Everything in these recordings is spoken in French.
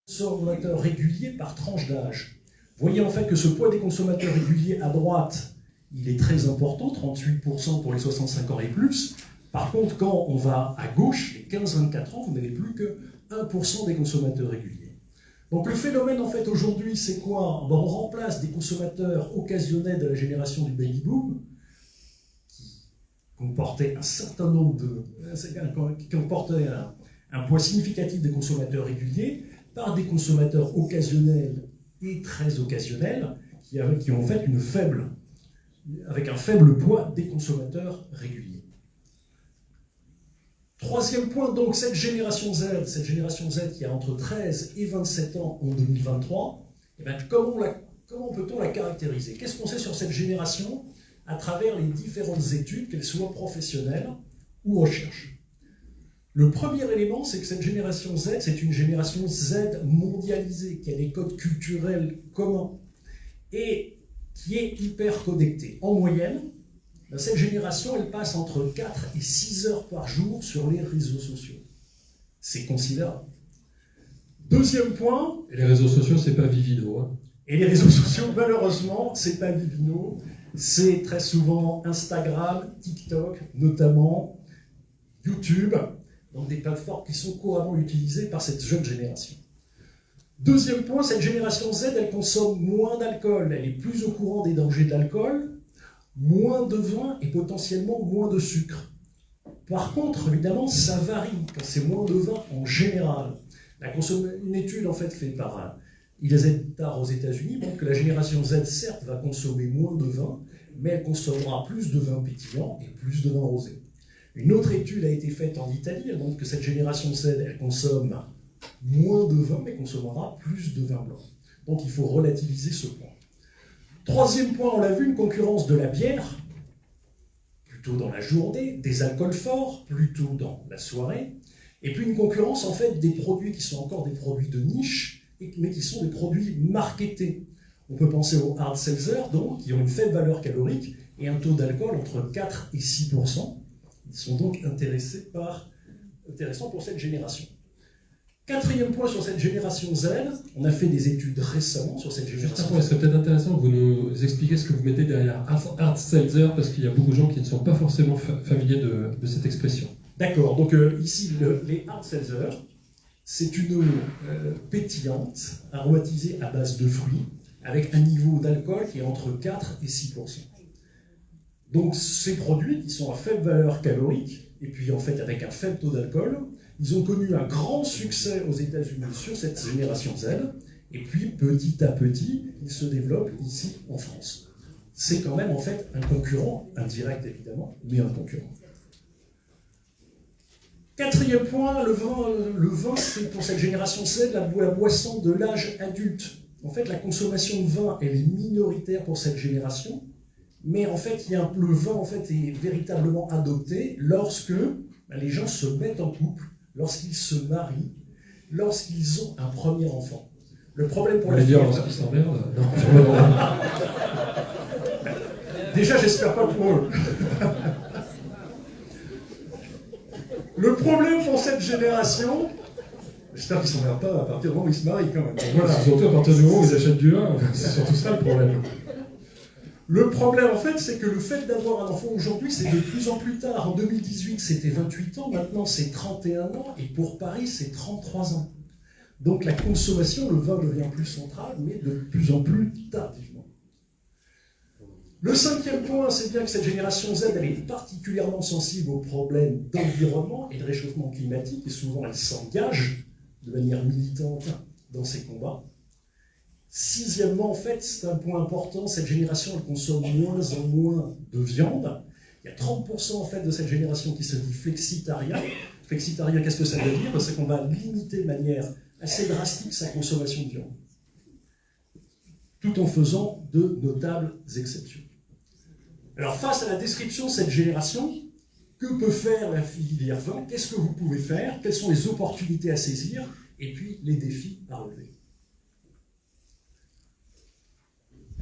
consommateurs réguliers par tranche d'âge. Vous voyez en fait que ce poids des consommateurs réguliers à droite, il est très important, 38% pour les 65 ans et plus. Par contre, quand on va à gauche, les 15-24 ans, vous n'avez plus que 1% des consommateurs réguliers. Donc le phénomène en fait aujourd'hui, c'est quoi? On remplace des consommateurs occasionnels de la génération du baby-boom, qui comportaient un certain nombre qui comportaient un poids significatif des consommateurs réguliers, par des consommateurs occasionnels et très occasionnels, qui ont en fait avec un faible poids des consommateurs réguliers. Troisième point, donc, cette génération Z qui a entre 13 et 27 ans en 2023, eh bien, comment peut-on la caractériser? Qu'est-ce qu'on sait sur cette génération à travers les différentes études, qu'elles soient professionnelles ou recherche? Le premier élément, c'est que cette génération Z, c'est une génération Z mondialisée, qui a des codes culturels communs et qui est hyper connectée. En moyenne, cette génération, elle passe entre 4 et 6 heures par jour sur les réseaux sociaux. C'est considérable. Deuxième point... Et les réseaux sociaux, c'est pas Vivino. Hein. Et les réseaux sociaux, malheureusement, c'est pas Vivino. C'est très souvent Instagram, TikTok, notamment, YouTube, donc des plateformes qui sont couramment utilisées par cette jeune génération. Deuxième point, cette génération Z, elle consomme moins d'alcool, elle est plus au courant des dangers de l'alcool, moins de vin et potentiellement moins de sucre. Par contre, évidemment, ça varie quand c'est moins de vin en général. Une étude en fait faite par Ilazedar aux États-Unis montre que la génération Z, certes, va consommer moins de vin, mais elle consommera plus de vin pétillant et plus de vin rosé. Une autre étude a été faite en Italie, elle montre que cette génération Z, elle consomme moins de vin, mais consommera plus de vin blanc. Donc il faut relativiser ce point. Troisième point, on l'a vu, une concurrence de la bière, plutôt dans la journée, des alcools forts, plutôt dans la soirée, et puis une concurrence en fait des produits qui sont encore des produits de niche, mais qui sont des produits marketés. On peut penser aux hard seltzer, donc, qui ont une faible valeur calorique et un taux d'alcool entre 4 et 6%. Ils sont donc intéressants pour cette génération. Quatrième point sur cette génération Z, on a fait des études récemment sur cette génération. Juste un point, il serait peut-être intéressant que vous nous expliquiez ce que vous mettez derrière hard seltzer, parce qu'il y a beaucoup de gens qui ne sont pas forcément familiers de cette expression. D'accord, donc ici, les hard seltzer, c'est une eau pétillante, aromatisée à base de fruits, avec un niveau d'alcool qui est entre 4 et 6%. Donc ces produits, qui sont à faible valeur calorique, et puis en fait avec un faible taux d'alcool, ils ont connu un grand succès aux États-Unis sur cette génération Z, et puis petit à petit, ils se développent ici en France. C'est quand même en fait un concurrent, indirect évidemment, mais un concurrent. Quatrième point, le vin c'est pour cette génération Z la boisson de l'âge adulte. En fait, la consommation de vin, elle est minoritaire pour cette génération, mais en fait, le vin en fait, est véritablement adopté lorsque les gens se mettent en couple, lorsqu'ils se marient, lorsqu'ils ont un premier enfant. Le problème pour la fille... lorsqu'ils s'emmerdent. Déjà, j'espère pas pour eux. Le problème pour cette génération... J'espère qu'ils ne s'emmerdent pas à partir du moment où ils se marient, quand même. Voilà, surtout à partir du moment où ils achètent du vin, c'est surtout ça le problème. Le problème, en fait, c'est que le fait d'avoir un enfant aujourd'hui, c'est de plus en plus tard. En 2018, c'était 28 ans, maintenant c'est 31 ans, et pour Paris, c'est 33 ans. Donc la consommation, le vin devient plus central, mais de plus en plus tardivement. Le cinquième point, c'est bien que cette génération Z, elle est particulièrement sensible aux problèmes d'environnement et de réchauffement climatique, et souvent elle s'engage de manière militante dans ces combats. Sixièmement, en fait, c'est un point important, cette génération, elle consomme moins en moins de viande. Il y a 30% en fait de cette génération qui se dit flexitarien. Flexitarien, qu'est-ce que ça veut dire? C'est qu'on va limiter de manière assez drastique sa consommation de viande, tout en faisant de notables exceptions. Alors, face à la description de cette génération, que peut faire la filière vin? Qu'est-ce que vous pouvez faire? Quelles sont les opportunités à saisir? Et puis, les défis à relever.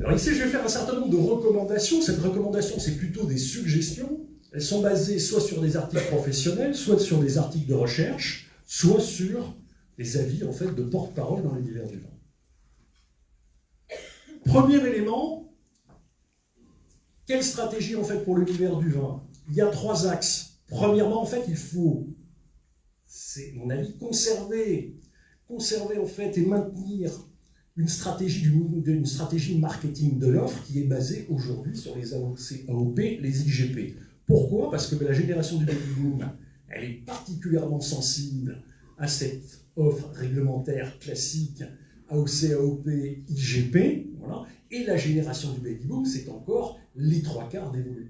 Alors ici, je vais faire un certain nombre de recommandations. Cette recommandation, c'est plutôt des suggestions. Elles sont basées soit sur des articles professionnels, soit sur des articles de recherche, soit sur des avis en fait de porte-parole dans l'univers du vin. Premier élément, quelle stratégie en fait pour l'univers du vin? Il y a 3 axes. Premièrement, en fait, il faut, c'est mon avis, conserver en fait et maintenir une stratégie marketing de l'offre qui est basée aujourd'hui sur les AOC, AOP, les IGP. Pourquoi? Parce que la génération du baby boom, elle est particulièrement sensible à cette offre réglementaire classique AOC, AOP, IGP, voilà. Et la génération du baby boom, c'est encore les 3/4 des volumes.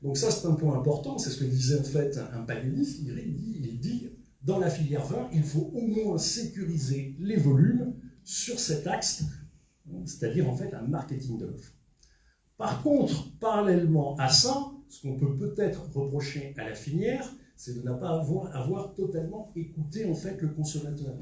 Donc ça, c'est un point important, c'est ce que disait en fait un panéliste, il dit, dans la filière vin, il faut au moins sécuriser les volumes sur cet axe, c'est-à-dire en fait un marketing de l'offre. Par contre, parallèlement à ça, ce qu'on peut peut-être reprocher à la filière, c'est de ne pas avoir totalement écouté en fait le consommateur.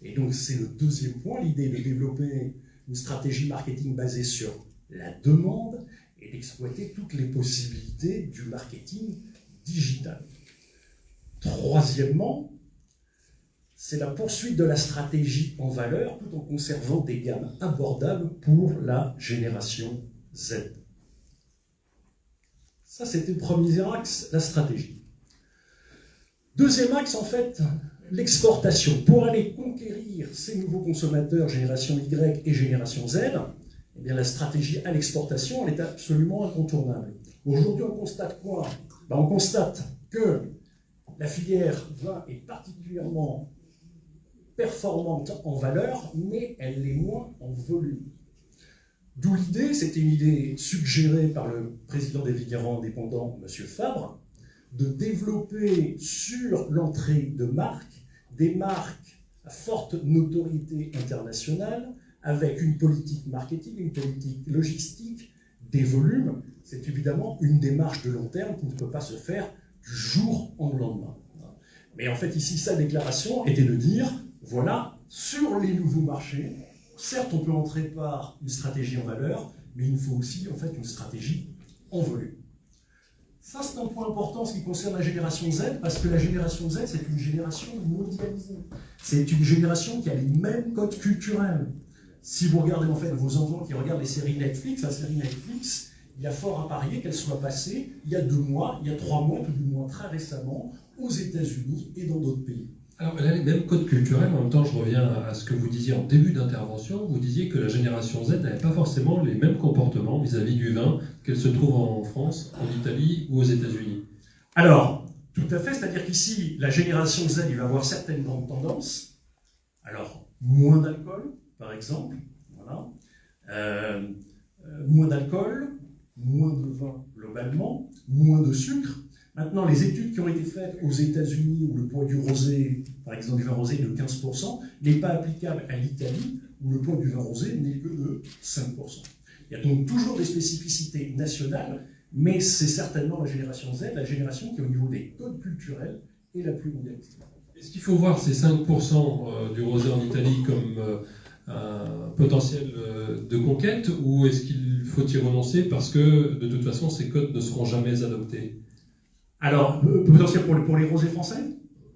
Et donc c'est le deuxième point, l'idée de développer une stratégie marketing basée sur la demande et d'exploiter toutes les possibilités du marketing digital. Troisièmement, c'est la poursuite de la stratégie en valeur tout en conservant des gammes abordables pour la génération Z. Ça, c'était le premier axe, la stratégie. Deuxième axe, en fait, l'exportation. Pour aller conquérir ces nouveaux consommateurs, génération Y et génération Z, eh bien, la stratégie à l'exportation, elle est absolument incontournable. Aujourd'hui, on constate quoi? On constate que la filière vin est particulièrement performante en valeur, mais elle l'est moins en volume. D'où l'idée, c'était une idée suggérée par le président des vignerons indépendants, M. Fabre, de développer sur l'entrée de marques, des marques à forte notoriété internationale, avec une politique marketing, une politique logistique, des volumes. C'est évidemment une démarche de long terme qui ne peut pas se faire du jour au lendemain. Mais en fait, ici, sa déclaration était de dire, voilà, sur les nouveaux marchés, certes, on peut entrer par une stratégie en valeur, mais il nous faut aussi en fait une stratégie en volume. Ça, c'est un point important en ce qui concerne la génération Z, parce que la génération Z, c'est une génération mondialisée. C'est une génération qui a les mêmes codes culturels. Si vous regardez en fait vos enfants qui regardent les séries Netflix, la série Netflix, il y a fort à parier qu'elle soit passée il y a 2 mois, il y a 3 mois, tout du moins très récemment, aux États-Unis et dans d'autres pays. Alors, elle a les mêmes codes culturels. En même temps, je reviens à ce que vous disiez en début d'intervention. Vous disiez que la génération Z n'avait pas forcément les mêmes comportements vis-à-vis du vin qu'elle se trouve en France, en Italie ou aux États-Unis. Alors, tout à fait. C'est-à-dire qu'ici, la génération Z, il va avoir certaines grandes tendances. Alors, moins d'alcool, par exemple. Voilà. Moins d'alcool, moins de vin globalement, moins de sucre. Maintenant, les études qui ont été faites aux États-Unis, où le poids du rosé, par exemple du vin rosé, est de 15%, n'est pas applicable à l'Italie, où le poids du vin rosé n'est que de 5%. Il y a donc toujours des spécificités nationales, mais c'est certainement la génération Z, la génération qui, au niveau des codes culturels, est la plus mondialisée. Est-ce qu'il faut voir ces 5% du rosé en Italie comme un potentiel de conquête, ou est-ce qu'il faut y renoncer parce que, de toute façon, ces codes ne seront jamais adoptés? Alors, potentiel pour les rosés français?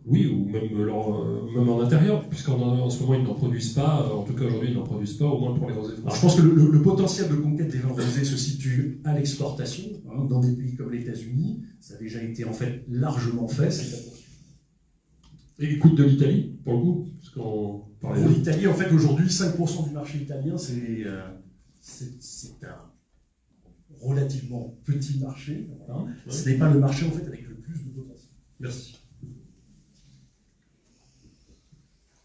Oui, ou même en intérieur, puisqu'en ce moment, ils n'en produisent pas, en tout cas aujourd'hui, ils n'en produisent pas, au moins pour les rosés français. Alors, je pense que le potentiel de conquête des vins rosés se situe à l'exportation, dans des pays comme les États-Unis. Ça a déjà été en fait largement fait, c'est la poursuite. Et l'écoute de l'Italie, pour le coup, parce qu'on parlait Pour l'Italie, en fait, aujourd'hui, 5% du marché italien, c'est un relativement petit marché. Voilà. Ouais. Ce n'est pas le marché en fait avec le plus de potentiel. Merci.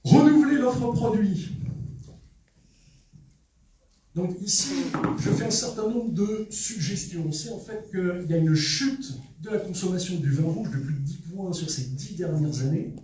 Renouveler l'offre produit. Donc ici, je fais un certain nombre de suggestions. On sait en fait qu'il y a une chute de la consommation du vin rouge de plus de 10 points sur ces 10 dernières années.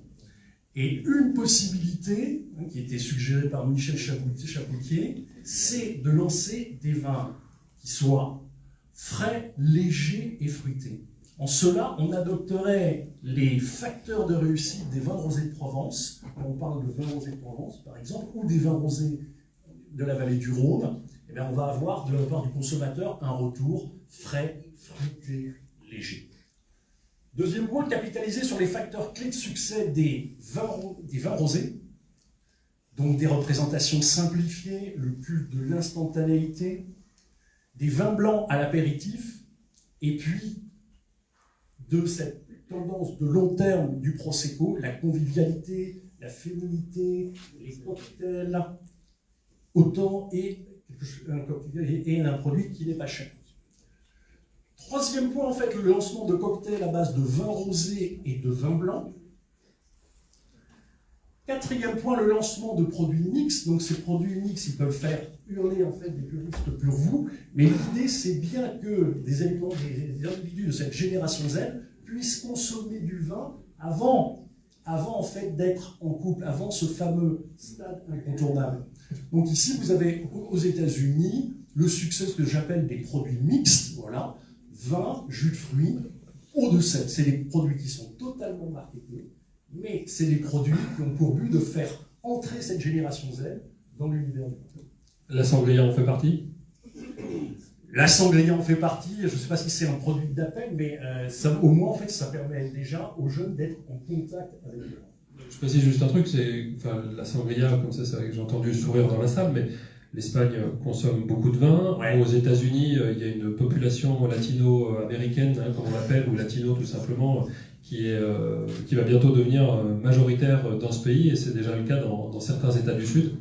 Et une possibilité, qui était suggérée par Michel Chapoutier, c'est de lancer des vins qui soient frais, légers et fruités. En cela, on adopterait les facteurs de réussite des vins rosés de Provence. On parle de vins rosés de Provence, par exemple, ou des vins rosés de la vallée du Rhône. Eh bien, on va avoir de la part du consommateur un retour frais, fruité, léger. Deuxième point, capitaliser sur les facteurs clés de succès des vins rosés. Donc des représentations simplifiées, le culte de l'instantanéité, des vins blancs à l'apéritif, et puis de cette tendance de long terme du Prosecco, la convivialité, la féminité, les cocktails, autant et un produit qui n'est pas cher. Troisième point, en fait, le lancement de cocktails à base de vin rosé et de vin blanc. Quatrième point, le lancement de produits mixtes. Donc ces produits mixtes, ils peuvent faire hurler en fait des puristes pour vous, mais l'idée c'est bien que des individus de cette génération Z puissent consommer du vin avant en fait d'être en couple, avant ce fameux stade incontournable. Donc ici vous avez aux États-Unis le succès ce que j'appelle des produits mixtes, voilà, vin, jus de fruits, eau de cèdre. C'est des produits qui sont totalement marketés, mais c'est des produits qui ont pour but de faire entrer cette génération Z dans l'univers du vin. La sangria en fait partie? La sangria en fait partie. Je ne sais pas si c'est un produit d'appel, mais au moins en fait, ça permet déjà aux jeunes d'être en contact avec le vin. Je précise juste un truc, c'est la sangria, comme ça, j'ai entendu sourire dans la salle, mais l'Espagne consomme beaucoup de vin. Ouais. Aux États-Unis, il y a une population latino-américaine, comme on l'appelle, ou latino tout simplement, qui va bientôt devenir majoritaire dans ce pays, et c'est déjà le cas dans certains États du Sud.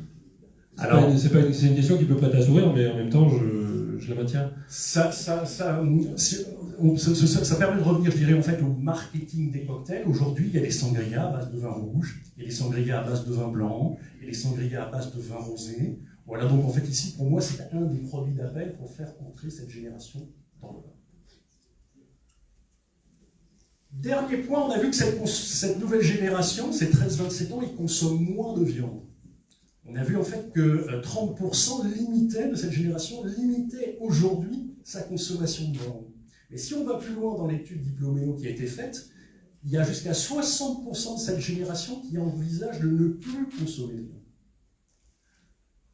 C'est une question qui peut prêter à sourire, mais en même temps, je la maintiens. Ça permet de revenir, je dirais, en fait, au marketing des cocktails. Aujourd'hui, il y a des sangrias à base de vin rouge, il y a des sangrias à base de vin blanc, il y a des sangrias à base de vin rosé. Voilà, donc en fait, ici, pour moi, c'est un des produits d'appel pour faire entrer cette génération dans le vin. Dernier point, on a vu que cette nouvelle génération, ces 13-27 ans, ils consomment moins de viande. On a vu en fait que 30% de cette génération limitait aujourd'hui sa consommation de viande. Mais si on va plus loin dans l'étude Diploméo qui a été faite, il y a jusqu'à 60% de cette génération qui envisage de ne plus consommer de viande.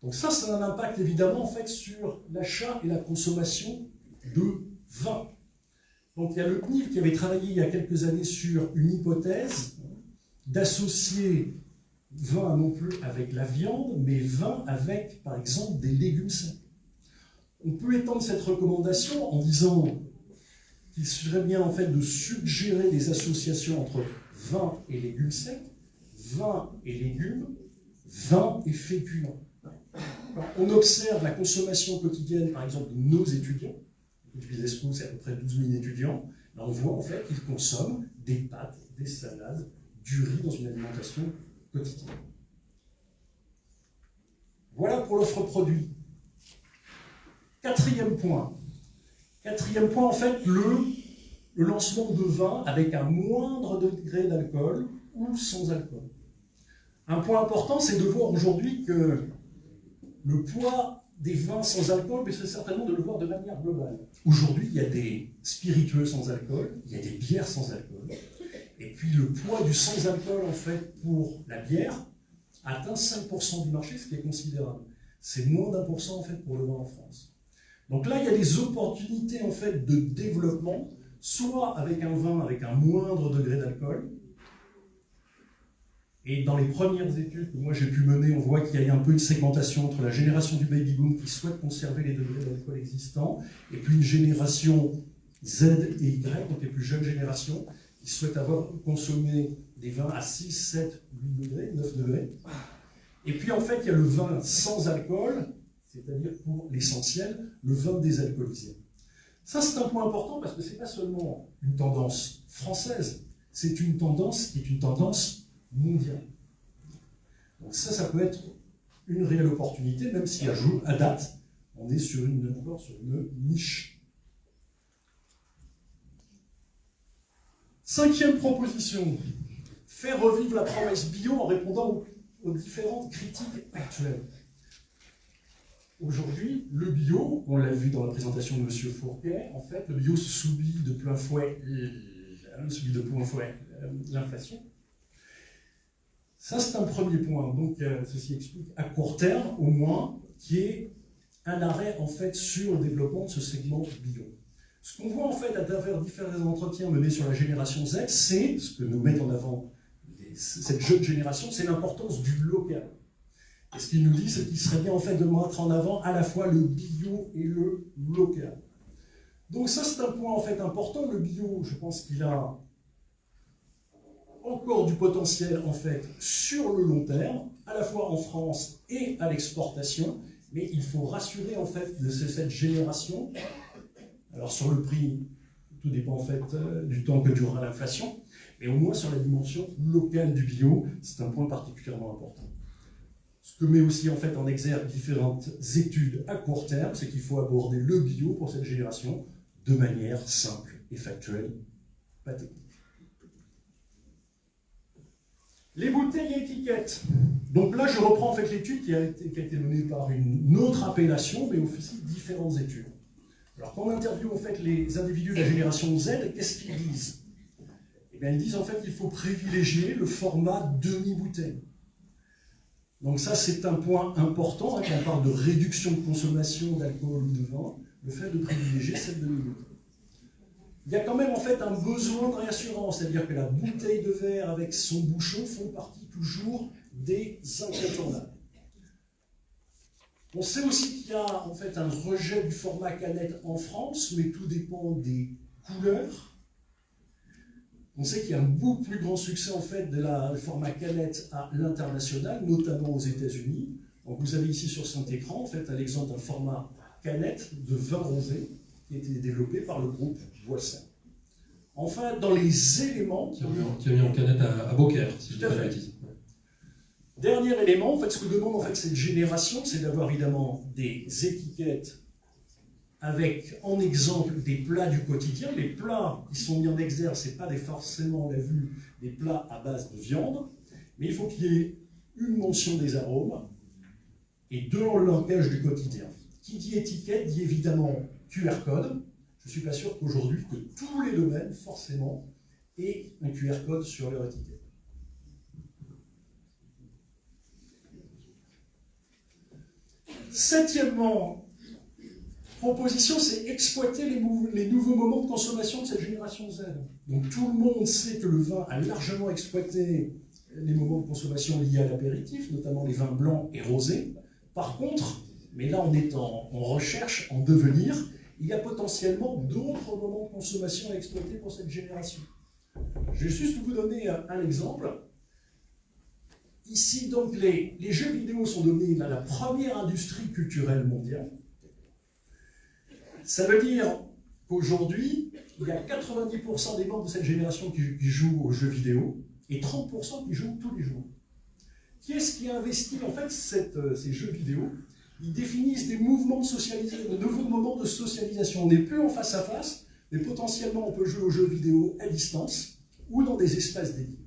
Donc ça a un impact évidemment en fait sur l'achat et la consommation de vin. Donc il y a le CNIL qui avait travaillé il y a quelques années sur une hypothèse d'associer vin non plus avec la viande, mais vin avec, par exemple, des légumes secs. On peut étendre cette recommandation en disant qu'il serait bien en fait de suggérer des associations entre vin et légumes secs, vin et légumes, vin et féculents. On observe la consommation quotidienne, par exemple, de nos étudiants. Du Business School, c'est à peu près 12 000 étudiants. Là, on voit en fait qu'ils consomment des pâtes, des salades, du riz dans une alimentation quotidienne. Voilà pour l'offre produit. Quatrième point, en fait, le lancement de vin avec un moindre degré d'alcool ou sans alcool. Un point important, c'est de voir aujourd'hui que le poids des vins sans alcool, mais c'est certainement de le voir de manière globale. Aujourd'hui, il y a des spiritueux sans alcool, il y a des bières sans alcool, et puis le poids du sans alcool, en fait, pour la bière, atteint 5% du marché, ce qui est considérable. C'est moins d'1% en fait pour le vin en France. Donc là, il y a des opportunités en fait de développement, soit avec un vin avec un moindre degré d'alcool. Et dans les premières études que moi j'ai pu mener, on voit qu'il y a un peu une segmentation entre la génération du baby boom qui souhaite conserver les degrés d'alcool existants, et puis une génération Z et Y, donc les plus jeunes générations, qui souhaitent avoir consommé des vins à 6, 7, 8 degrés, 9 degrés. Et puis en fait, il y a le vin sans alcool, c'est-à-dire pour l'essentiel, le vin désalcoolisé. Ça, c'est un point important parce que ce n'est pas seulement une tendance française, c'est une tendance qui est une tendance mondiale. Donc ça peut être une réelle opportunité, même si à date, on est encore sur une niche. Cinquième proposition, faire revivre la promesse bio en répondant aux différentes critiques actuelles. Aujourd'hui, le bio, on l'a vu dans la présentation de M. Fourquet, en fait, le bio subit de plein fouet l'inflation. Ça, c'est un premier point. Donc, ceci explique à court terme, au moins, qu'il y ait un arrêt, en fait, sur le développement de ce segment bio. Ce qu'on voit, en fait, à travers différents entretiens menés sur la génération Z, c'est, ce que nous met en avant cette jeune génération, c'est l'importance du local. Et ce qu'il nous dit, c'est qu'il serait bien en fait de mettre en avant à la fois le bio et le local. Donc ça, c'est un point en fait important. Le bio, je pense qu'il a encore du potentiel en fait sur le long terme, à la fois en France et à l'exportation, mais il faut rassurer en fait de cette génération. Alors sur le prix, tout dépend en fait du temps que durera l'inflation, mais au moins sur la dimension locale du bio, c'est un point particulièrement important. Ce que met aussi en fait en exergue différentes études à court terme, c'est qu'il faut aborder le bio pour cette génération de manière simple et factuelle, pas technique. Les bouteilles et étiquettes. Donc là, je reprends en fait l'étude qui a été menée par une autre appellation, mais aussi différentes études. Alors, quand on interviewe en fait les individus de la génération Z, qu'est-ce qu'ils disent? Eh bien, ils disent en fait qu'il faut privilégier le format demi-bouteille. Donc ça, c'est un point important, hein, quand on parle de réduction de consommation d'alcool ou de vin, le fait de privilégier cette demi-bouteille. Il y a quand même en fait un besoin de réassurance, c'est-à-dire que la bouteille de verre avec son bouchon font partie toujours des incontournables. On sait aussi qu'il y a en fait un rejet du format canette en France, mais tout dépend des couleurs. On sait qu'il y a un beaucoup plus grand succès en fait du format canette à l'international, notamment aux États-Unis. Donc vous avez ici sur cet écran en fait un exemple d'un format canette de vin rosé qui a été développé par le groupe Boissin. Enfin, dans les éléments... Qui a mis en canette à Beaucaire, si je ne dis pas de bêtises. Dernier élément, en fait, ce que demande en fait, cette génération, c'est d'avoir évidemment des étiquettes avec en exemple des plats du quotidien. Les plats qui sont mis en exergue, ce n'est pas forcément, on l'a vu, des plats à base de viande, mais il faut qu'il y ait une mention des arômes et dans le langage du quotidien. Qui dit étiquette dit évidemment QR code. Je ne suis pas sûr qu'aujourd'hui, que tous les domaines, forcément, aient un QR code sur leur étiquette. Septièmement, proposition, c'est exploiter les nouveaux moments de consommation de cette génération Z. Donc tout le monde sait que le vin a largement exploité les moments de consommation liés à l'apéritif, notamment les vins blancs et rosés. Par contre, mais là on est en recherche, en devenir, il y a potentiellement d'autres moments de consommation à exploiter pour cette génération. Je vais juste vous donner un exemple. Ici, donc, les jeux vidéo sont devenus la première industrie culturelle mondiale. Ça veut dire qu'aujourd'hui, il y a 90% des membres de cette génération qui jouent aux jeux vidéo et 30% qui jouent tous les jours. Qui est-ce qui a investi en fait ces jeux vidéo? Ils définissent des mouvements de socialisation, de nouveaux moments de socialisation. On n'est plus en face à face, mais potentiellement on peut jouer aux jeux vidéo à distance ou dans des espaces dédiés.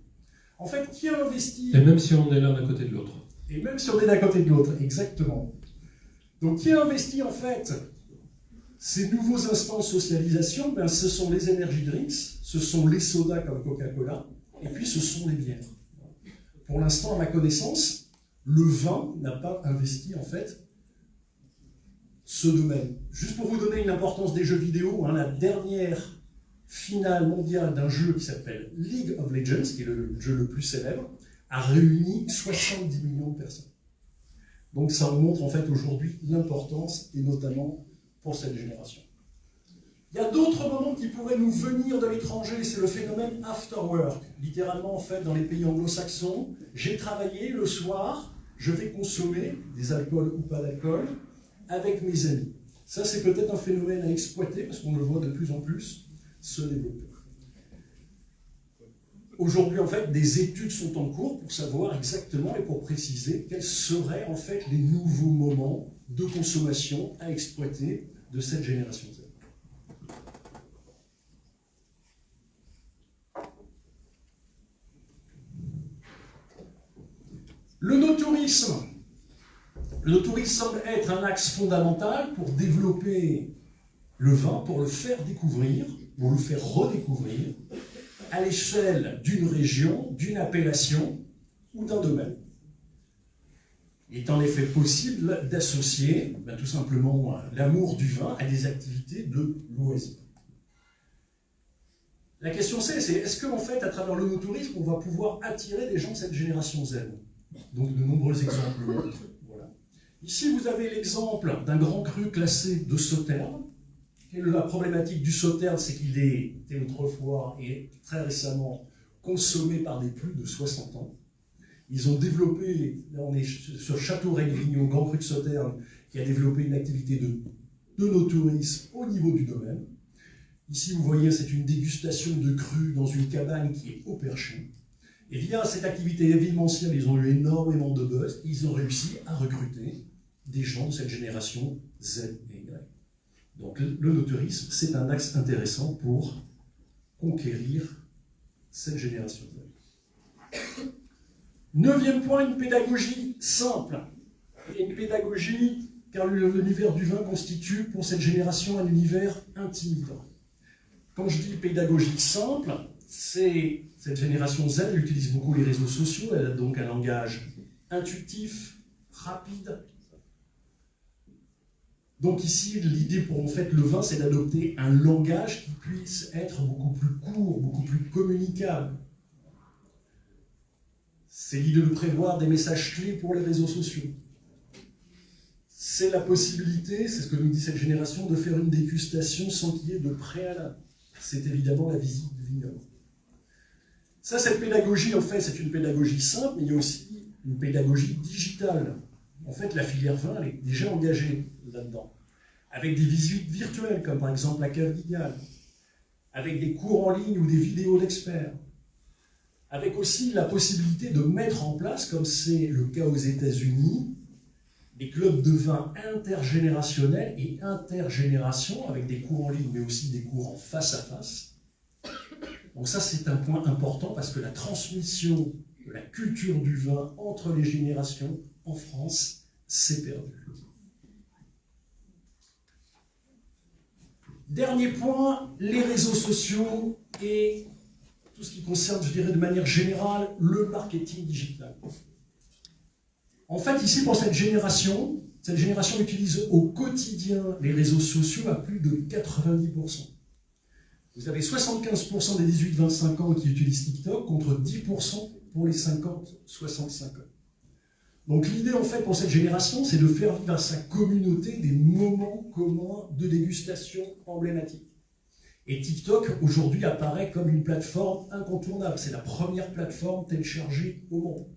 En fait, qui a investi... Et même si on est l'un à côté de l'autre. Et même si on est d'un côté de l'autre, exactement. Donc qui a investi en fait ces nouveaux instants de socialisation? Ben, ce sont les energy drinks, ce sont les sodas comme Coca-Cola, et puis ce sont les bières. Pour l'instant, à ma connaissance, le vin n'a pas investi en fait ce domaine. Juste pour vous donner une importance des jeux vidéo, hein, la dernière finale mondiale d'un jeu qui s'appelle League of Legends, qui est le jeu le plus célèbre, a réuni 70 millions de personnes. Donc ça montre en fait aujourd'hui l'importance, et notamment pour cette génération. Il y a d'autres moments qui pourraient nous venir de l'étranger, c'est le phénomène after work. Littéralement, en fait, dans les pays anglo-saxons, j'ai travaillé le soir, je vais consommer des alcools ou pas d'alcool avec mes amis. Ça, c'est peut-être un phénomène à exploiter, parce qu'on le voit de plus en plus se développer. Aujourd'hui, en fait, des études sont en cours pour savoir exactement et pour préciser quels seraient en fait les nouveaux moments de consommation à exploiter de cette génération Z. Le no-tourisme. Le no-tourisme semble être un axe fondamental pour développer le vin, pour le faire découvrir, pour le faire redécouvrir, à l'échelle d'une région, d'une appellation ou d'un domaine. Il est en effet possible d'associer tout simplement l'amour du vin à des activités de loisirs. La question c'est est-ce qu'en fait, à travers le no-tourisme, on va pouvoir attirer des gens de cette génération Z? Donc de nombreux exemples montrent Ici, vous avez l'exemple d'un grand cru classé de Sauterne. La problématique du Sauterne, c'est qu'il était autrefois et très récemment consommé par des plus de 60 ans. Ils ont développé, là on est sur Château-Reine-Vignon, Grand Cru de Sauterne, qui a développé une activité de no-tourisme au niveau du domaine. Ici, vous voyez, c'est une dégustation de cru dans une cabane qui est au Perché. Et via cette activité événementielle, ils ont eu énormément de buzz. Ils ont réussi à recruter des gens de cette génération Z et Y. Donc le no-tourisme, c'est un axe intéressant pour conquérir cette génération Z. 9e point, une pédagogie simple. Et une pédagogie, car l'univers du vin constitue pour cette génération un univers intimidant. Quand je dis pédagogie simple, c'est cette génération Z, elle utilise beaucoup les réseaux sociaux, elle a donc un langage intuitif, rapide. Donc ici, l'idée pour en fait le vin, c'est d'adopter un langage qui puisse être beaucoup plus court, beaucoup plus communicable. C'est l'idée de prévoir des messages clés pour les réseaux sociaux. C'est la possibilité, c'est ce que nous dit cette génération, de faire une dégustation sans qu'il y ait de préalable. C'est évidemment la visite du vignoble. Ça, cette pédagogie, en fait, c'est une pédagogie simple, mais il y a aussi une pédagogie digitale. En fait, la filière vin, elle est déjà engagée là-dedans. Avec des visites virtuelles, comme par exemple la cave Vignale, avec des cours en ligne ou des vidéos d'experts, avec aussi la possibilité de mettre en place, comme c'est le cas aux États-Unis, des clubs de vin intergénérationnels et intergénérations, avec des cours en ligne, mais aussi des cours en face à face. Donc ça, c'est un point important, parce que la transmission de la culture du vin entre les générations en France s'est perdue. Dernier point, les réseaux sociaux et tout ce qui concerne, je dirais de manière générale, le marketing digital. En fait, ici, pour cette génération utilise au quotidien les réseaux sociaux à plus de 90%. Vous avez 75% des 18-25 ans qui utilisent TikTok, contre 10% pour les 50-65 ans. Donc l'idée, en fait, pour cette génération, c'est de faire vivre à sa communauté des moments communs de dégustation emblématiques. Et TikTok, aujourd'hui, apparaît comme une plateforme incontournable. C'est la première plateforme téléchargée au monde.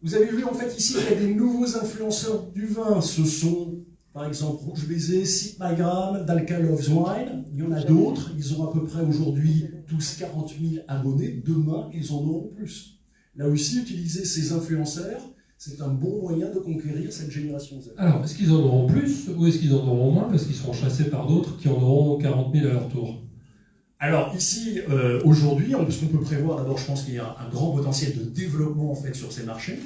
Vous avez vu, en fait, ici, qu'il y a des nouveaux influenceurs du vin. Ce sont, par exemple, Rouge Baiser, Sip My Gram, Dalka Loves Wine. Il y en a d'autres. Ils ont à peu près aujourd'hui tous 40 000 abonnés. Demain, ils en auront plus. Là aussi, utiliser ces influenceurs, c'est un bon moyen de conquérir cette génération Z. Alors, est-ce qu'ils en auront plus ou est-ce qu'ils en auront moins parce qu'ils seront chassés par d'autres qui en auront 40 000 à leur tour? Alors ici, aujourd'hui, ce qu'on peut prévoir, d'abord, je pense qu'il y a un grand potentiel de développement en fait sur ces marchés,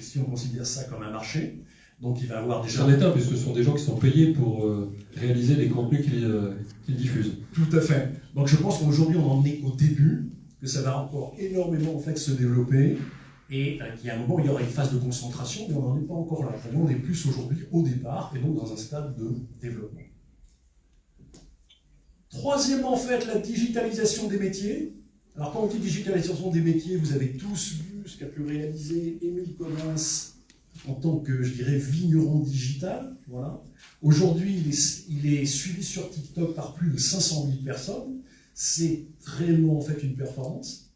si on considère ça comme un marché. Donc il va y avoir déjà... C'en est un, puisque ce sont des gens qui sont payés pour réaliser les contenus qu'ils diffusent. Tout à fait. Donc je pense qu'aujourd'hui, on en est au début, que ça va encore énormément en fait se développer, et qu'il y a un moment où il y aura une phase de concentration, mais on n'en est pas encore là. Pour nous, on est plus aujourd'hui au départ, et donc dans un stade de développement. Troisièmement, en fait, la digitalisation des métiers. Alors quand on dit digitalisation des métiers, vous avez tous vu ce qu'a pu réaliser Émile Commens en tant que, je dirais, vigneron digital. Voilà. Aujourd'hui, il est suivi sur TikTok par plus de 500 000 personnes. C'est réellement en fait une performance.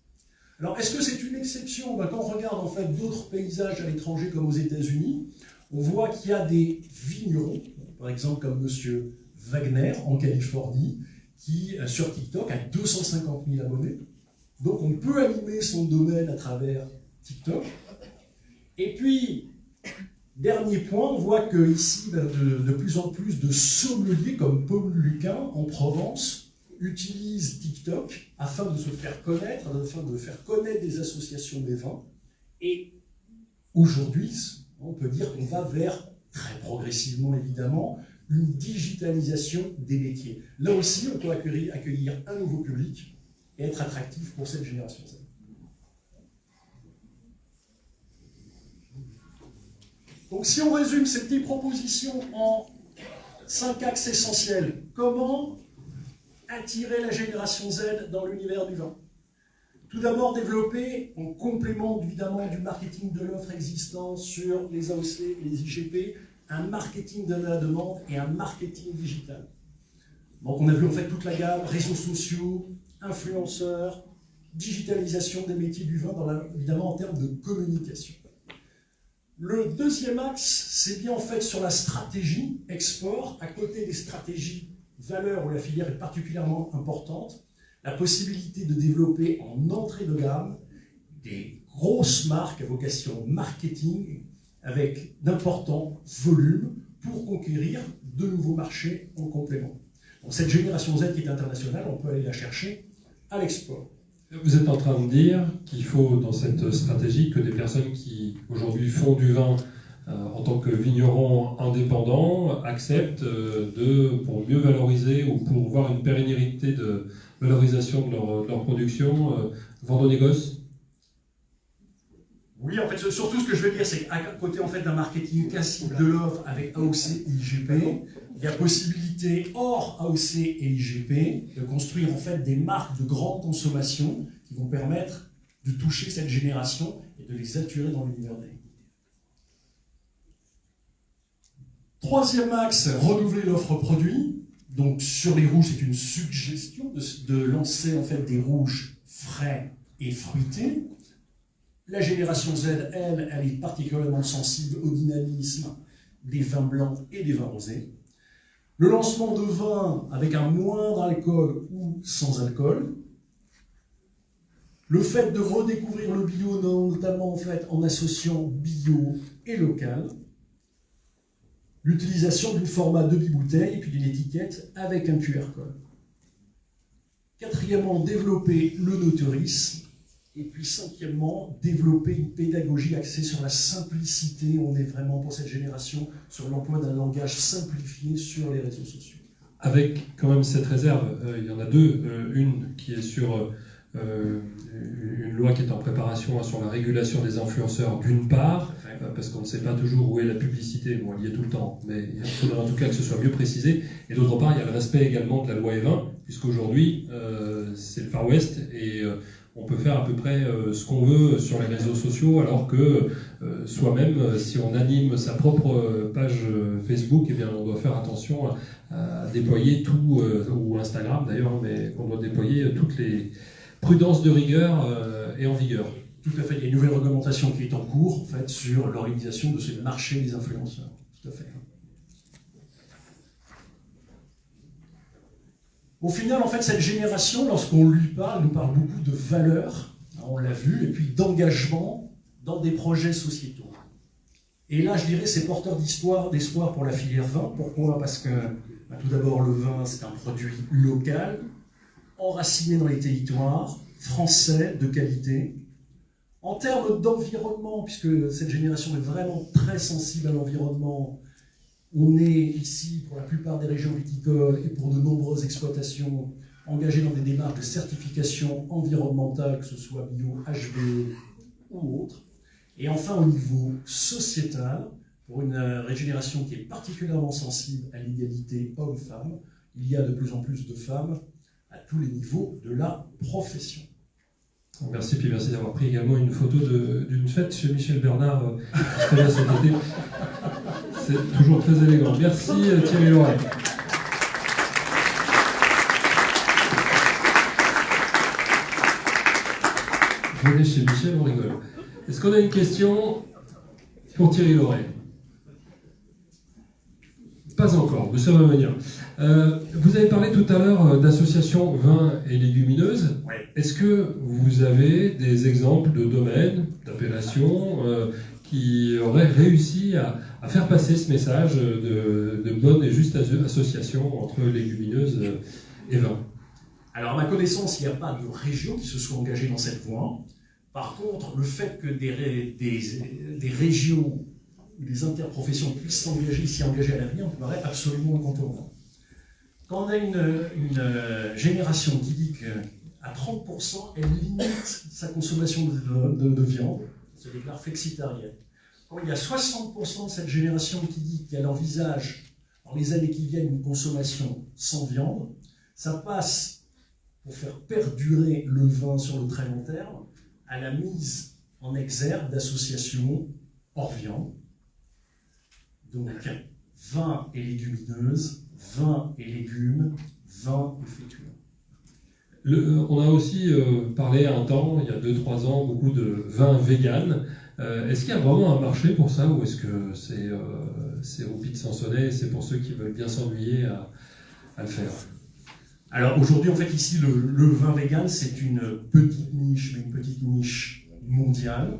Alors, est-ce que c'est une exception? Quand on regarde en fait d'autres paysages à l'étranger comme aux États-Unis, on voit qu'il y a des vignerons, par exemple comme Monsieur Wagner en Californie, qui sur TikTok a 250 000 abonnés. Donc on peut animer son domaine à travers TikTok. Et puis, dernier point, on voit que ici, de plus en plus de sommeliers comme Paul Luquin en Provence utilisent TikTok afin de se faire connaître, afin de faire connaître des associations des vins. Et aujourd'hui, on peut dire qu'on va vers, très progressivement évidemment, une digitalisation des métiers. Là aussi, on peut accueillir un nouveau public et être attractif pour cette génération Z. Donc si on résume cette 10 propositions en 5 axes essentiels, comment attirer la génération Z dans l'univers du vin? Tout d'abord, développer, en complément évidemment du marketing de l'offre existante sur les AOC et les IGP, un marketing de la demande et un marketing digital. Donc on a vu en fait toute la gamme, réseaux sociaux, influenceurs, digitalisation des métiers du vin, évidemment en termes de communication. Le deuxième axe, c'est bien en fait sur la stratégie export, à côté des stratégies valeurs où la filière est particulièrement importante, la possibilité de développer en entrée de gamme des grosses marques à vocation marketing avec d'importants volumes pour conquérir de nouveaux marchés en complément. Donc cette génération Z qui est internationale, on peut aller la chercher à l'export. Vous êtes en train de dire qu'il faut, dans cette stratégie, que des personnes qui, aujourd'hui, font du vin en tant que vignerons indépendants acceptent pour mieux valoriser ou pour voir une pérennité de valorisation de leur production, vendre au négoce? Oui, en fait, surtout ce que je veux dire, c'est qu'à côté en fait, d'un marketing classique de l'offre avec AOC et IGP, il y a possibilité, hors AOC et IGP, de construire en fait des marques de grande consommation qui vont permettre de toucher cette génération et de les attirer dans l'univers de l'agriculture. Troisième axe, renouveler l'offre produit. Donc sur les rouges, c'est une suggestion de lancer en fait des rouges frais et fruités. La génération Z, elle est particulièrement sensible au dynamisme des vins blancs et des vins rosés. Le lancement de vins avec un moindre alcool ou sans alcool. Le fait de redécouvrir le bio, notamment en fait en associant bio et local. L'utilisation du format de bibouteille et puis d'une étiquette avec un QR code. Quatrièmement, développer le no-tourisme. Et puis cinquièmement, développer une pédagogie axée sur la simplicité. On est vraiment pour cette génération sur l'emploi d'un langage simplifié sur les réseaux sociaux. Avec quand même cette réserve, il y en a deux. Une qui est sur une loi qui est en préparation sur la régulation des influenceurs d'une part, parce qu'on ne sait pas toujours où est la publicité, bon, elle y est tout le temps, mais il faudrait en tout cas que ce soit mieux précisé. Et d'autre part, il y a le respect également de la loi E20, puisqu'aujourd'hui, c'est le Far West et on peut faire à peu près ce qu'on veut sur les réseaux sociaux, alors que soi-même, si on anime sa propre page Facebook, eh bien, on doit faire attention à déployer tout, ou Instagram d'ailleurs, mais on doit déployer toutes les prudences de rigueur et en vigueur. Tout à fait, il y a une nouvelle réglementation qui est en cours en fait, sur l'organisation de ce marché des influenceurs. Tout à fait. Au final, en fait, cette génération, lorsqu'on lui parle, nous parle beaucoup de valeurs, on l'a vu, et puis d'engagement dans des projets sociétaux. Et là, je dirais, c'est porteur d'espoir pour la filière vin. Pourquoi? Parce que, tout d'abord, le vin, c'est un produit local, enraciné dans les territoires, français, de qualité. En termes d'environnement, puisque cette génération est vraiment très sensible à l'environnement, on est ici, pour la plupart des régions viticoles et pour de nombreuses exploitations, engagés dans des démarches de certification environnementale, que ce soit bio, HV ou autre. Et enfin, au niveau sociétal, pour une régénération qui est particulièrement sensible à l'égalité homme-femme, il y a de plus en plus de femmes à tous les niveaux de la profession. Merci, puis merci d'avoir pris également une photo d'une fête chez Michel Bernard cet été. C'est toujours très élégant. Merci Thierry Loret. Venez chez Michel, on rigole. Est-ce qu'on a une question pour Thierry Loret? Pas encore, nous sommes à venir. Vous avez parlé tout à l'heure d'associations vins et légumineuses. Oui. Est-ce que vous avez des exemples de domaines, d'appellations qui auraient réussi à faire passer ce message de bonne et juste association entre légumineuses et vins? Alors, à ma connaissance, il n'y a pas de région qui se soit engagée dans cette voie. Par contre, le fait que des régions ou des interprofessions puissent s'y engager à l'avenir me paraît absolument incontournable. Quand on a une génération qui dit qu'à 30%, elle limite sa consommation de viande, se déclare flexitarienne. Quand il y a 60% de cette génération qui dit qu'elle envisage dans les années qui viennent une consommation sans viande, ça passe pour faire perdurer le vin sur le très long terme, à la mise en exergue d'associations hors viande. Donc, vin et légumineuses, vin et légumes, vin et féculents. On a aussi parlé un temps, il y a 2-3 ans, beaucoup de vin vegan. Est-ce qu'il y a vraiment un marché pour ça, ou est-ce que c'est au pied de Sansonnet, c'est pour ceux qui veulent bien s'ennuyer à le faire? Alors aujourd'hui, en fait, ici, le vin vegan, c'est une petite niche, mais une petite niche mondiale.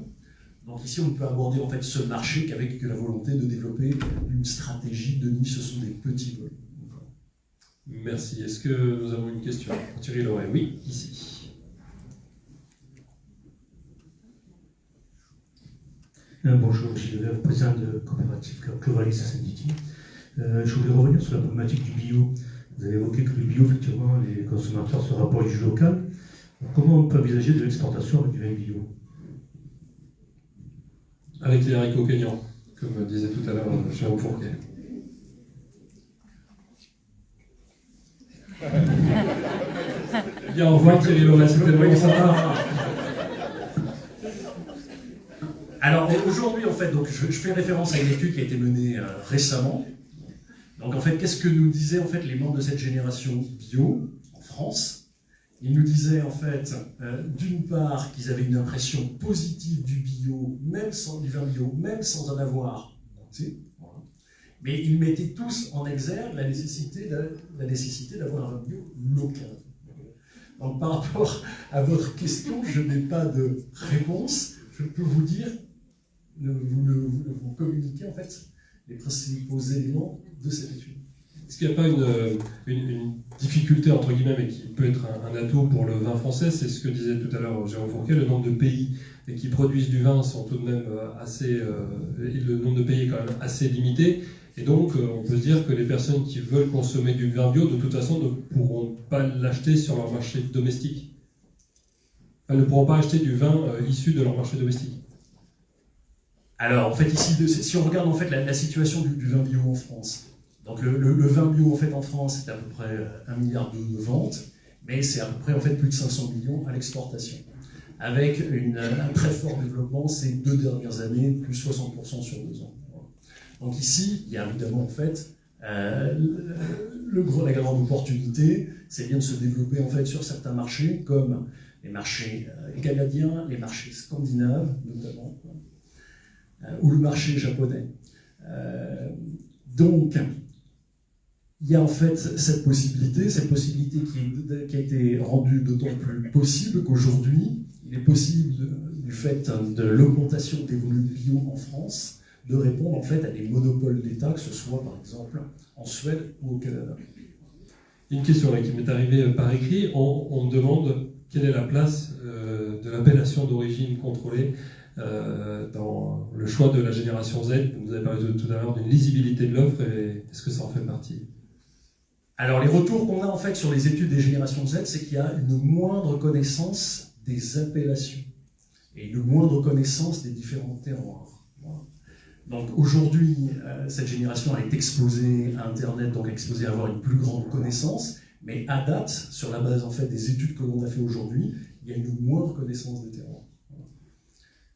Donc ici, on peut aborder en fait ce marché qu'avec la volonté de développer une stratégie de niche. Ce sont des petits volumes. Merci. Est-ce que nous avons une question? Thierry Loret, oui, ici. Bonjour, je suis le président de coopérative Clovalis Ascendity. Je voulais revenir sur la problématique du bio. Vous avez évoqué que le bio, effectivement, les consommateurs se rapprochent du local. Comment on peut envisager de l'exportation avec du vin bio? Avec les haricots kényans, comme disait tout à l'heure Jérôme Fourquet. Bien, au revoir Thierry Loret, c'était vraiment sympa. Alors aujourd'hui, en fait, donc, je fais référence à une étude qui a été menée récemment. Donc en fait, qu'est-ce que nous disaient en fait les membres de cette génération bio en France? Ils nous disaient en fait, d'une part, qu'ils avaient une impression positive du bio, du vin bio, même sans en avoir goûté. Voilà. Mais ils mettaient tous en exergue la nécessité d'avoir un vin bio local. Donc par rapport à votre question, je n'ai pas de réponse. Je peux vous dire, vous communiquer en fait les principaux éléments de cette étude. Est-ce qu'il n'y a pas une difficulté, entre guillemets, mais qui peut être un atout pour le vin français? C'est ce que disait tout à l'heure Jérôme Fourquet, le nombre de pays qui produisent du vin sont tout de même assez... le nombre de pays est quand même assez limité. Et donc, on peut se dire que les personnes qui veulent consommer du vin bio, de toute façon, ne pourront pas l'acheter sur leur marché domestique. Elles ne pourront pas acheter du vin issu de leur marché domestique. Alors, en fait, ici, si on regarde en fait la situation du vin bio en France, donc le vin bio en fait en France, c'est à peu près 1 milliard de ventes, mais c'est à peu près en fait plus de 500 millions à l'exportation, avec un très fort développement ces 2 dernières années, plus 60% sur 2 ans. Donc ici, il y a évidemment en fait la grande opportunité, c'est bien de se développer en fait sur certains marchés comme les marchés canadiens, les marchés scandinaves notamment, ou le marché japonais. Donc, il y a en fait cette possibilité qui a été rendue d'autant plus possible qu'aujourd'hui, il est possible, du fait de l'augmentation des volumes bio en France, de répondre en fait à des monopoles d'État, que ce soit par exemple en Suède ou au Canada. Une question là, qui m'est arrivée par écrit, on me demande quelle est la place de l'appellation d'origine contrôlée dans le choix de la génération Z. Vous avez parlé tout à l'heure d'une lisibilité de l'offre, et est-ce que ça en fait partie? Alors les retours qu'on a en fait sur les études des générations Z, c'est qu'il y a une moindre connaissance des appellations et une moindre connaissance des différents terroirs. Voilà. Donc aujourd'hui, cette génération est exposée à Internet, donc exposée à avoir une plus grande connaissance, mais à date, sur la base en fait des études que l'on a fait aujourd'hui, il y a une moindre connaissance des terroirs.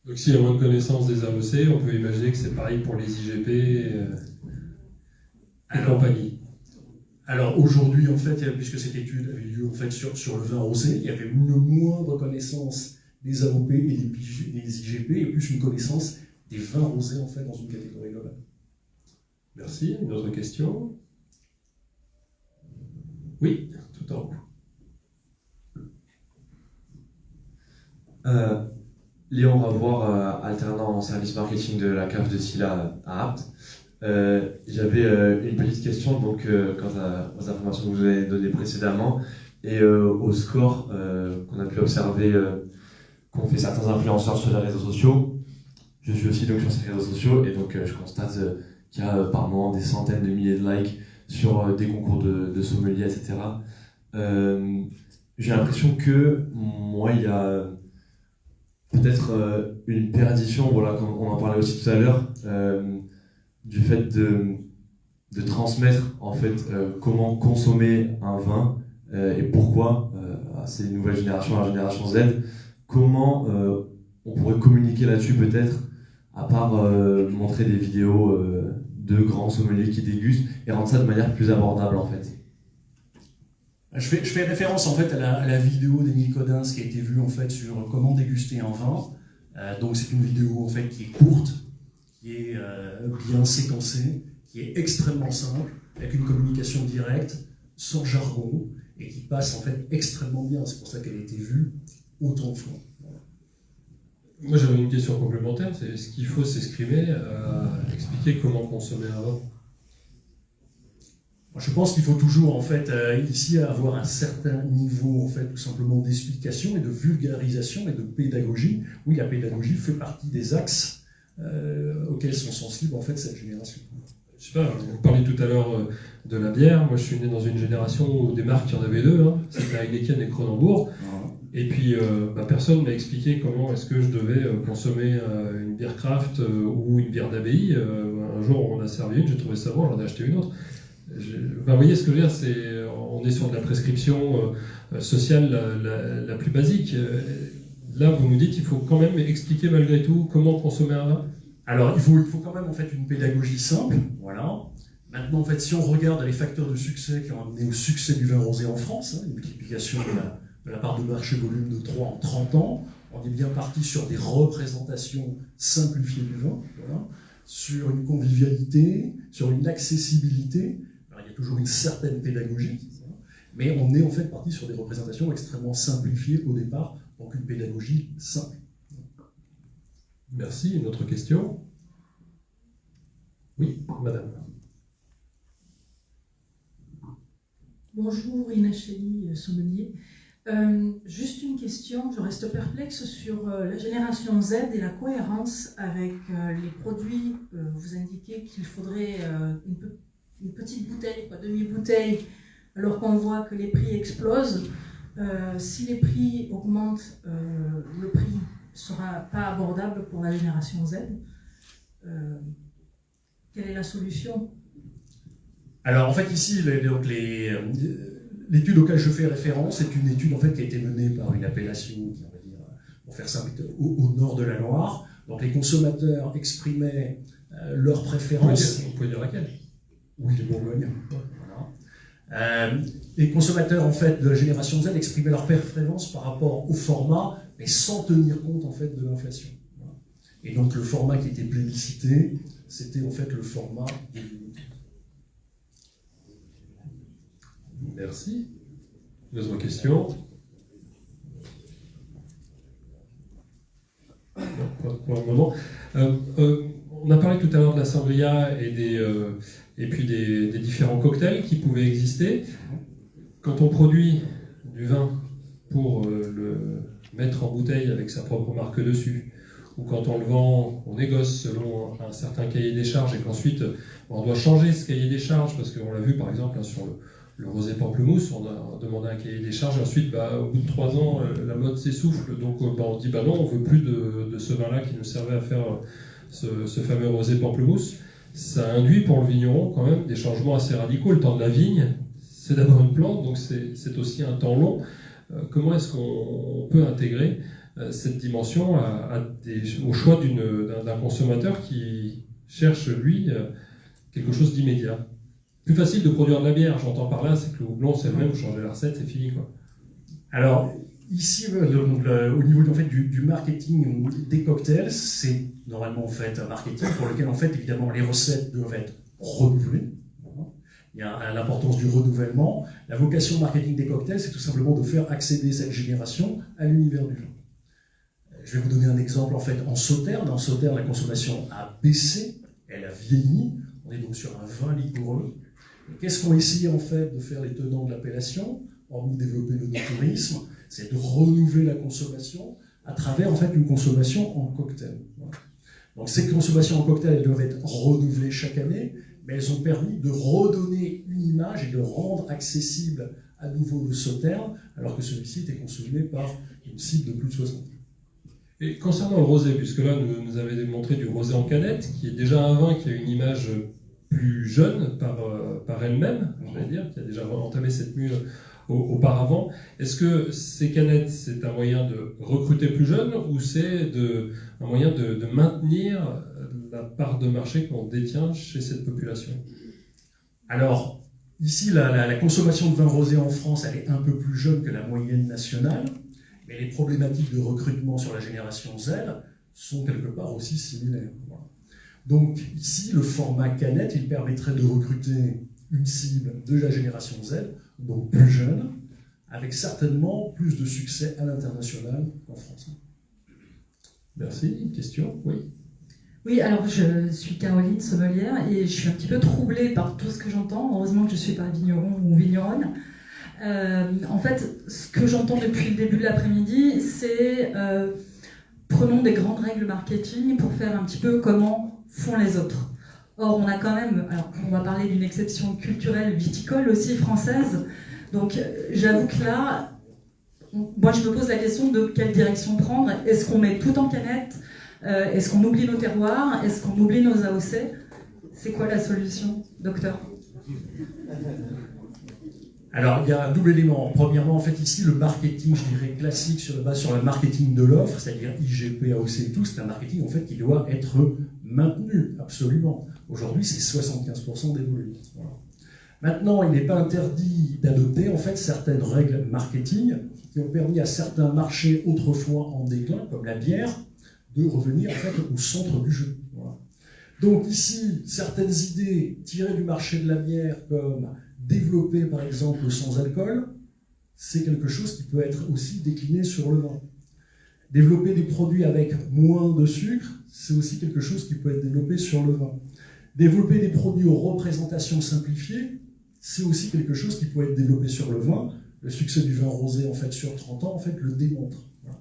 Donc s'il y a moins de connaissance des AOC, on peut imaginer que c'est pareil pour les IGP et compagnie. Alors aujourd'hui, en fait, puisque cette étude avait lieu en fait sur le vin rosé, il y avait une moindre connaissance des AOP et des IGP, et plus une connaissance des vins rosés en fait dans une catégorie globale. Merci. Une autre question? Oui, tout en haut. Léon Ravoire, alternant en service marketing de la cave de Silla à Apt. J'avais une petite question donc, quant aux informations que vous avez données précédemment et au score qu'on a pu observer qu'ont fait certains influenceurs sur les réseaux sociaux. Je suis aussi donc sur ces réseaux sociaux et donc je constate qu'il y a par moment des centaines de milliers de likes sur des concours de sommeliers, etc. J'ai l'impression que moi il y a peut-être une perdition, voilà, comme on en parlait aussi tout à l'heure, du fait de transmettre en fait comment consommer un vin et pourquoi ces nouvelles générations, la génération Z. Comment on pourrait communiquer là-dessus peut-être, à part montrer des vidéos de grands sommeliers qui dégustent et rendre ça de manière plus abordable en fait? Je fais référence en fait à la vidéo d'Émile Codins qui a été vue en fait sur comment déguster un vin. Donc c'est une vidéo en fait qui est courte, qui est bien séquencée, qui est extrêmement simple, avec une communication directe, sans jargon, et qui passe en fait extrêmement bien. C'est pour ça qu'elle a été vue autant de fois. Moi j'avais une question complémentaire, c'est est-ce qu'il faut s'exprimer à expliquer comment consommer un vin? Je pense qu'il faut toujours en fait ici avoir un certain niveau en fait tout simplement d'explication et de vulgarisation et de pédagogie. Oui, la pédagogie fait partie des axes auxquels sont sensibles en fait cette génération. Je sais pas, vous parliez tout à l'heure de la bière. Moi je suis né dans une génération où des marques, il y en avait deux, hein. C'était Heineken et Kronenbourg. Et puis personne m'a expliqué comment est-ce que je devais consommer une bière craft ou une bière d'abbaye. Un jour on a servi une, j'ai trouvé ça bon, j'en ai acheté une autre. Vous voyez ce que je veux dire, on est sur de la prescription sociale la plus basique. Là, vous nous dites qu'il faut quand même expliquer malgré tout comment consommer un vin. Alors, il faut quand même en fait une pédagogie simple, voilà. Maintenant, en fait, si on regarde les facteurs de succès qui ont amené au succès du vin rosé en France, une multiplication de la part de marché volume de 3 en 30 ans, on est bien parti sur des représentations simplifiées du vin, voilà, sur une convivialité, sur une accessibilité. Alors, il y a toujours une certaine pédagogie, mais on est en fait parti sur des représentations extrêmement simplifiées au départ, donc une pédagogie simple. Merci. Une autre question? Oui, madame. Bonjour, Ina Chely, sommelier. Juste une question, je reste perplexe sur la génération Z et la cohérence avec les produits. Vous indiquez qu'il faudrait une petite bouteille, quoi, demi-bouteille, alors qu'on voit que les prix explosent. Si les prix augmentent, le prix ne sera pas abordable pour la génération Z. Quelle est la solution? Alors en fait ici, l'étude auquel je fais référence est une étude en fait qui a été menée par une appellation, on va dire, pour faire simple, au nord de la Loire. Donc les consommateurs exprimaient leurs préférences. Vous pouvez dire laquelle? Oui, les Bourgognes. Voilà. Les consommateurs en fait de la génération Z exprimaient leurs préférences par rapport au format, mais sans tenir compte en fait de l'inflation. Voilà. Et donc le format qui était plébiscité, c'était en fait le format des unités. Merci. D'autres questions? Non, pas pour le moment. On a parlé tout à l'heure de la sangria et puis des différents cocktails qui pouvaient exister. Quand on produit du vin pour le mettre en bouteille avec sa propre marque dessus, ou quand on le vend, on négocie selon un certain cahier des charges et qu'ensuite on doit changer ce cahier des charges parce qu'on l'a vu par exemple sur le rosé pamplemousse, on a demandé un cahier des charges et ensuite au bout de 3 ans la mode s'essouffle, donc on dit non, on veut plus de ce vin là qui nous servait à faire ce fameux rosé pamplemousse. Ça induit pour le vigneron quand même des changements assez radicaux. Le temps de la vigne, c'est d'abord une plante, donc c'est aussi un temps long. Comment est-ce qu'on peut intégrer cette dimension au choix d'un consommateur qui cherche, lui, quelque chose d'immédiat? Plus facile de produire de la bière, j'entends par là, c'est que le houblon, c'est le même, vous changez la recette, c'est fini, quoi. Alors, ici, au niveau en fait, du marketing des cocktails, c'est normalement en fait un marketing pour lequel en fait, évidemment, les recettes doivent être renouvelées. Il y a l'importance du renouvellement. La vocation marketing des cocktails, c'est tout simplement de faire accéder cette génération à l'univers du vin. Je vais vous donner un exemple en fait en Sauterne. En Sauterne, la consommation a baissé, elle a vieilli. On est donc sur un vin liquoreux. Qu'est-ce qu'ont essayé en fait de faire les tenants de l'appellation, hormis développer le tourisme, c'est de renouveler la consommation à travers en fait une consommation en cocktail. Donc ces consommations en cocktail, elles doivent être renouvelées chaque année, mais elles ont permis de redonner une image et de rendre accessible à nouveau le Sauterne, alors que celui-ci était consommé par une cible de plus de 60 ans. Et concernant le rosé, puisque là nous avez démontré du rosé en canette, qui est déjà un vin qui a une image plus jeune par elle-même, j'allais dire, qui a déjà entamé cette mue auparavant. Est-ce que ces canettes, c'est un moyen de recruter plus jeunes ou c'est un moyen de maintenir la part de marché qu'on détient chez cette population? Alors, ici, la consommation de vin rosé en France, elle est un peu plus jeune que la moyenne nationale, mais les problématiques de recrutement sur la génération Z sont quelque part aussi similaires. Voilà. Donc ici, le format canette, il permettrait de recruter une cible de la génération Z, donc plus jeune, avec certainement plus de succès à l'international qu'en France. Merci. Une question? Oui. Oui, alors je suis Caroline Sommelière et je suis un petit peu troublée par tout ce que j'entends. Heureusement que je ne suis pas vigneron ou vigneronne. En fait, ce que j'entends depuis le début de l'après-midi, c'est prenons des grandes règles marketing pour faire un petit peu comment font les autres. Or, on a quand même, alors on va parler d'une exception culturelle viticole aussi française. Donc, j'avoue que là, moi je me pose la question de quelle direction prendre. Est-ce qu'on met tout en canette? Est-ce qu'on oublie nos terroirs? Est-ce qu'on oublie nos AOC? C'est quoi la solution, docteur? Alors, il y a un double élément. Premièrement, en fait, ici, le marketing, je dirais, classique sur le marketing de l'offre, c'est-à-dire IGP, AOC et tout, c'est un marketing, en fait, qui doit être maintenu, absolument. Aujourd'hui, c'est 75% des volumes. Voilà. Maintenant, il n'est pas interdit d'adopter, en fait, certaines règles marketing qui ont permis à certains marchés autrefois en déclin, comme la bière, de revenir, en fait, au centre du jeu. Voilà. Donc, ici, certaines idées tirées du marché de la bière, comme développer par exemple le sans-alcool, c'est quelque chose qui peut être aussi décliné sur le vin. Développer des produits avec moins de sucre, c'est aussi quelque chose qui peut être développé sur le vin. Développer des produits aux représentations simplifiées, c'est aussi quelque chose qui peut être développé sur le vin. Le succès du vin rosé en fait sur 30 ans en fait le démontre. Voilà.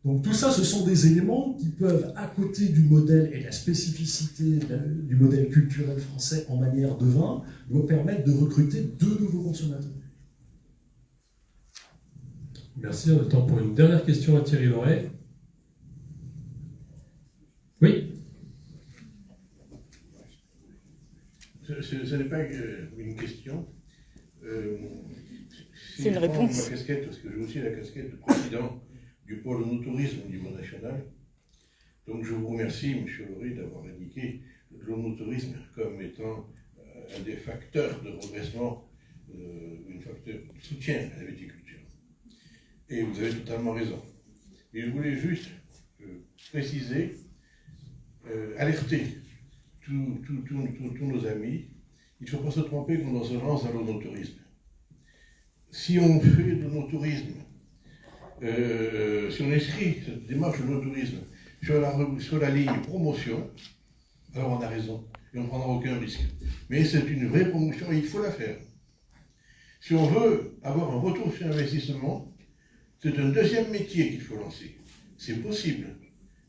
Donc tout ça, ce sont des éléments qui peuvent, à côté du modèle et de la spécificité du modèle culturel français en manière de vin, nous permettre de recruter de nouveaux consommateurs. Merci. On a le temps pour une dernière question à Thierry Loret. Oui. Ce n'est pas une question. C'est une réponse. Ma casquette, parce que j'ai aussi la casquette de président du pôle no-tourisme au niveau national. Donc je vous remercie, M. Loret, d'avoir indiqué le no-tourisme comme étant un des facteurs de redressement, un facteur de soutien à la viticulture. Et vous avez totalement raison. Et je voulais juste préciser, alerter tous nos amis, il ne faut pas se tromper quand on se lance dans le no-tourisme. Si on fait de no-tourisme, si on inscrit cette démarche de no-tourisme sur la ligne promotion, alors on a raison et on ne prendra aucun risque. Mais c'est une vraie promotion et il faut la faire. Si on veut avoir un retour sur investissement, c'est un deuxième métier qu'il faut lancer. C'est possible,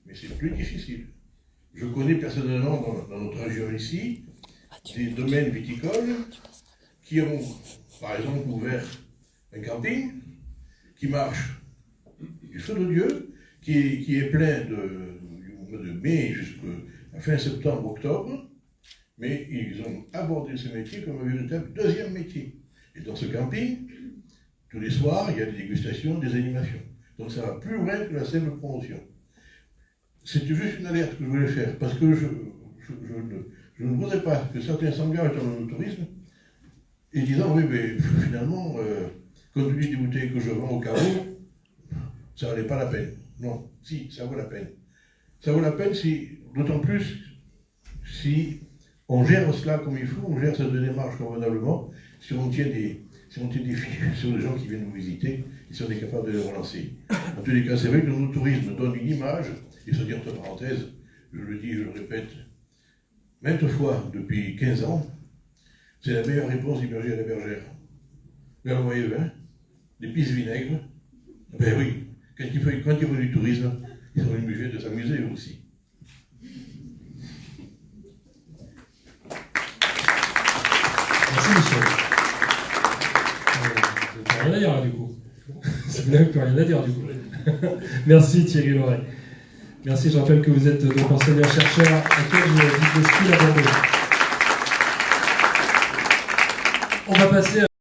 mais c'est plus difficile. Je connais personnellement dans notre région ici des domaines viticoles qui ont, par exemple, ouvert un camping qui marche du feu de Dieu, qui est plein du mois de mai jusqu'à fin septembre, octobre, mais ils ont abordé ce métier comme un véritable deuxième métier. Et dans ce camping, tous les soirs, il y a des dégustations, des animations. Donc ça va plus loin que la simple promotion. C'était juste une alerte que je voulais faire, parce que je ne voudrais pas que certains s'engagent dans le tourisme et disant, oui, mais finalement, compte tenu des bouteilles que je vends au carreau, ça ne valait pas la peine. Non, si, ça vaut la peine. Ça vaut la peine, d'autant plus si on gère cela comme il faut, on gère cette démarche convenablement, si on tient des filles sur les gens qui viennent nous visiter, et si on est capable de les relancer. En tous les cas, c'est vrai que le tourisme donne une image, et se dire entre parenthèses, je le dis, je le répète, maintes fois depuis 15 ans, c'est la meilleure réponse du berger à la bergère. Vous voyez le vin, des pistes vinaigres, ben oui, quand il faut du tourisme, ils sont obligés de s'amuser eux aussi. Merci, Michel. Vous n'avez plus rien à dire, là, du coup. Vous n'avez plus rien à dire, du coup. Merci, Thierry Loret. Merci, je rappelle que vous êtes donc enseignant-chercheur à Collège de Ski à Bordeaux. On va passer à